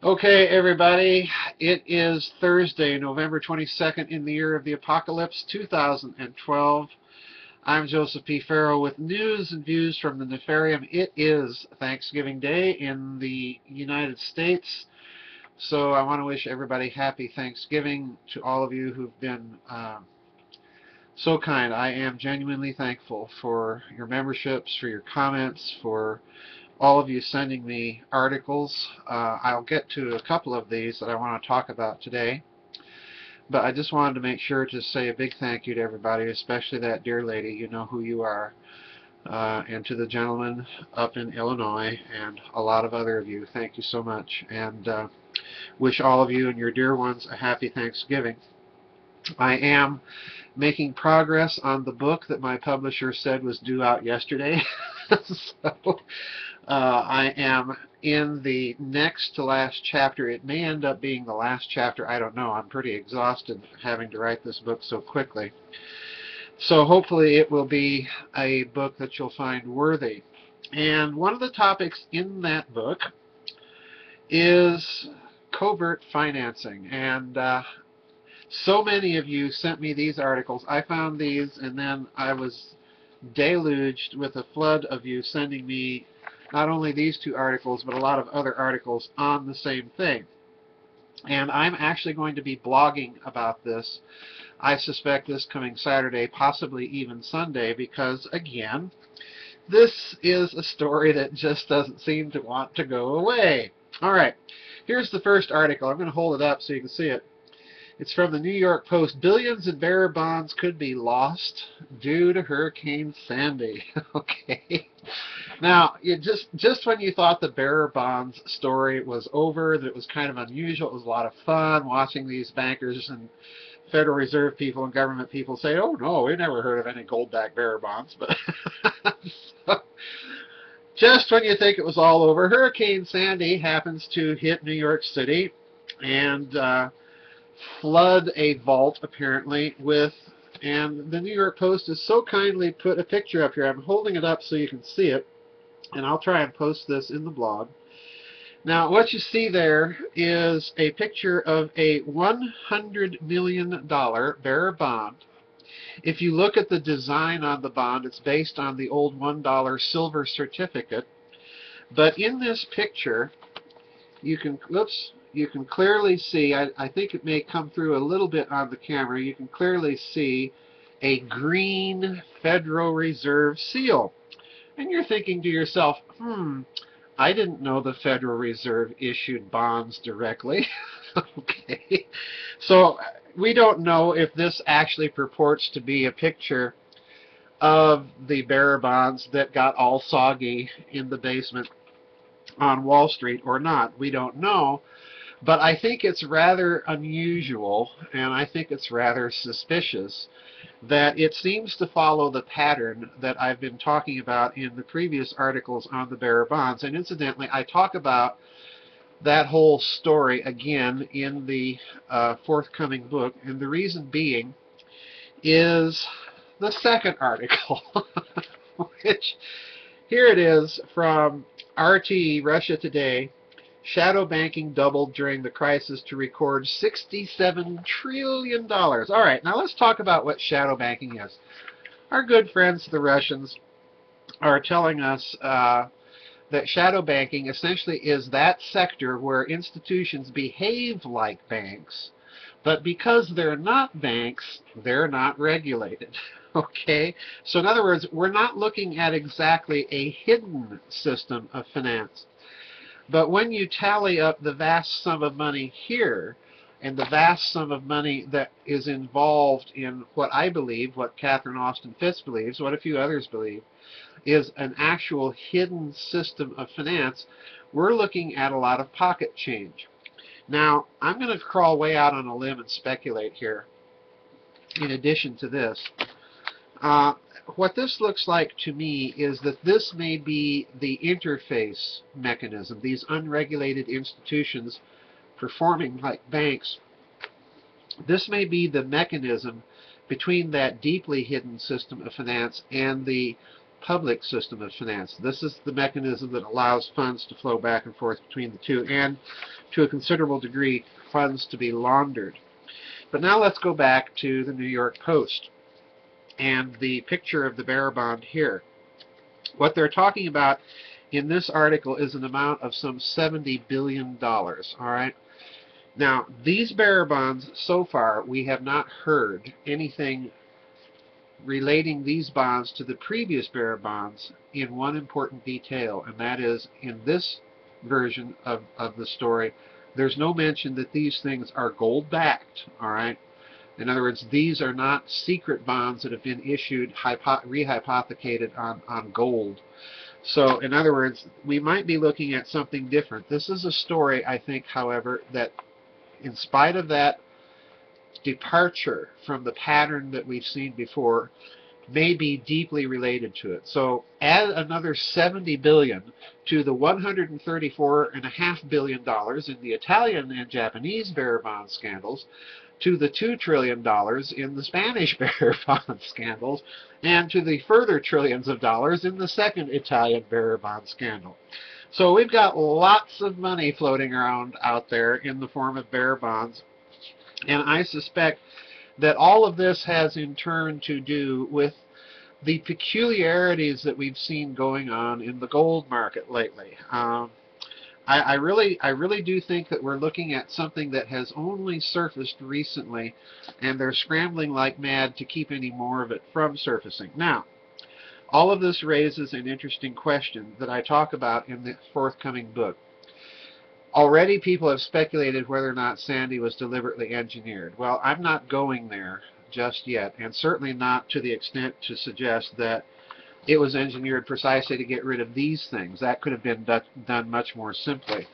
Okay, everybody, it is Thursday, November 22nd in the year of the apocalypse, 2012. I'm Joseph P. Farrow with news and views from the Nefarium. It is Thanksgiving Day in the United States, so I want to wish everybody happy Thanksgiving to all of you who've been so kind. I am genuinely thankful for your memberships, for your comments, for all of you sending me articles. I'll get to a couple of these that I want to talk about today, but I just wanted to make sure to say a big thank you to everybody, especially that dear lady. You know who you are. And to the gentleman up in Illinois and a lot of other of you, thank you so much, and wish all of you and your dear ones a happy Thanksgiving. I am making progress on the book that my publisher said was due out yesterday. So I am in the next to last chapter. It may end up being the last chapter. I don't know. I'm pretty exhausted having to write this book so quickly. So hopefully it will be a book that you'll find worthy. And one of the topics in that book is covert financing. And so many of you sent me these articles. I found these, and then I was deluged with a flood of you sending me not only these two articles, but a lot of other articles on the same thing. And I'm actually going to be blogging about this. I suspect this coming Saturday, possibly even Sunday, because, again, this is a story that just doesn't seem to want to go away. All right, here's the first article. I'm going to hold it up so you can see it. It's from the New York Post. Billions in bearer bonds could be lost due to Hurricane Sandy. Okay. Now, just when you thought the bearer bonds story was over, that it was kind of unusual, it was a lot of fun watching these bankers and Federal Reserve people and government people say, oh no, we never heard of any gold-backed bearer bonds. But so, just when you think it was all over, Hurricane Sandy happens to hit New York City and flood a vault, apparently, with, and the New York Post has so kindly put a picture up here. I'm holding it up so you can see it, and I'll try and post this in the blog. Now, what you see there is a picture of a $100 million bearer bond. If you look at the design on the bond, it's based on the old $1 silver certificate. But in this picture, you can clearly see, I think it may come through a little bit on the camera, you can clearly see a green Federal Reserve seal. And you're thinking to yourself, I didn't know the Federal Reserve issued bonds directly. Okay. So we don't know if this actually purports to be a picture of the bearer bonds that got all soggy in the basement on Wall Street or not. We don't know. But I think it's rather unusual, and I think it's rather suspicious, that it seems to follow the pattern that I've been talking about in the previous articles on the bearer bonds. And incidentally, I talk about that whole story again in the forthcoming book, and the reason being is the second article, which here it is from RT, Russia Today. Shadow banking doubled during the crisis to record $67 trillion. All right, now let's talk about what shadow banking is. Our good friends, the Russians, are telling us that shadow banking essentially is that sector where institutions behave like banks, but because they're not banks, they're not regulated. Okay? So in other words, we're not looking at exactly a hidden system of finance. But when you tally up the vast sum of money here and the vast sum of money that is involved in what I believe, what Catherine Austin Fitts believes, what a few others believe, is an actual hidden system of finance, we're looking at a lot of pocket change. Now, I'm going to crawl way out on a limb and speculate here. In addition to this, what this looks like to me is that this may be the interface mechanism, these unregulated institutions performing like banks. This may be the mechanism between that deeply hidden system of finance and the public system of finance. This is the mechanism that allows funds to flow back and forth between the two. And to a considerable degree, funds to be laundered. But now let's go back to the New York Post and the picture of the bearer bond here. What they're talking about in this article is an amount of some $70 billion. All right. Now, these bearer bonds, so far, we have not heard anything relating these bonds to the previous bearer bonds in one important detail, and that is, in this version of the story, there's no mention that these things are gold-backed, all right? In other words, these are not secret bonds that have been issued, rehypothecated on gold. So, in other words, we might be looking at something different. This is a story, I think, however, that in spite of that departure from the pattern that we've seen before, may be deeply related to it. So add another $70 billion to the $134.5 billion in the Italian and Japanese bearer bond scandals, to the $2 trillion in the Spanish bearer bond scandals, and to the further trillions of dollars in the second Italian bearer bond scandal. So we've got lots of money floating around out there in the form of bearer bonds, and I suspect that all of this has in turn to do with the peculiarities that we've seen going on in the gold market lately. I really do think that we're looking at something that has only surfaced recently, and they're scrambling like mad to keep any more of it from surfacing. Now, all of this raises an interesting question that I talk about in the forthcoming book. Already people have speculated whether or not Sandy was deliberately engineered. Well, I'm not going there just yet, and certainly not to the extent to suggest that it was engineered precisely to get rid of these things. That could have been done much more simply.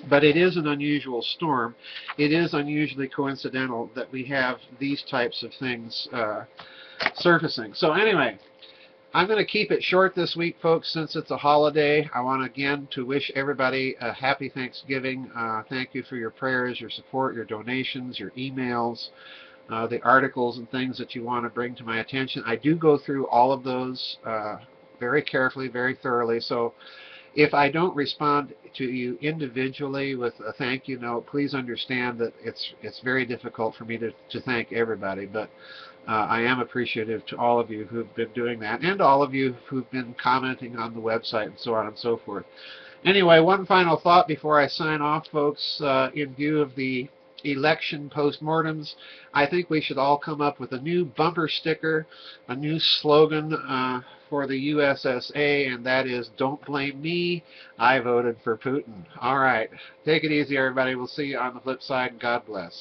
But it is an unusual storm. It is unusually coincidental that we have these types of things surfacing. So anyway, I'm going to keep it short this week, folks, since it's a holiday. I want, again, to wish everybody a happy Thanksgiving. Thank you for your prayers, your support, your donations, your emails, the articles and things that you want to bring to my attention. I do go through all of those very carefully, very thoroughly. So if I don't respond to you individually with a thank you note, please understand that it's very difficult for me to thank everybody. But I am appreciative to all of you who've been doing that, and all of you who've been commenting on the website and so on and so forth. Anyway, one final thought before I sign off, folks. In view of the election postmortems, I think we should all come up with a new bumper sticker, a new slogan for the USSA, and that is, "Don't blame me, I voted for Putin." All right. Take it easy, everybody. We'll see you on the flip side, and God bless.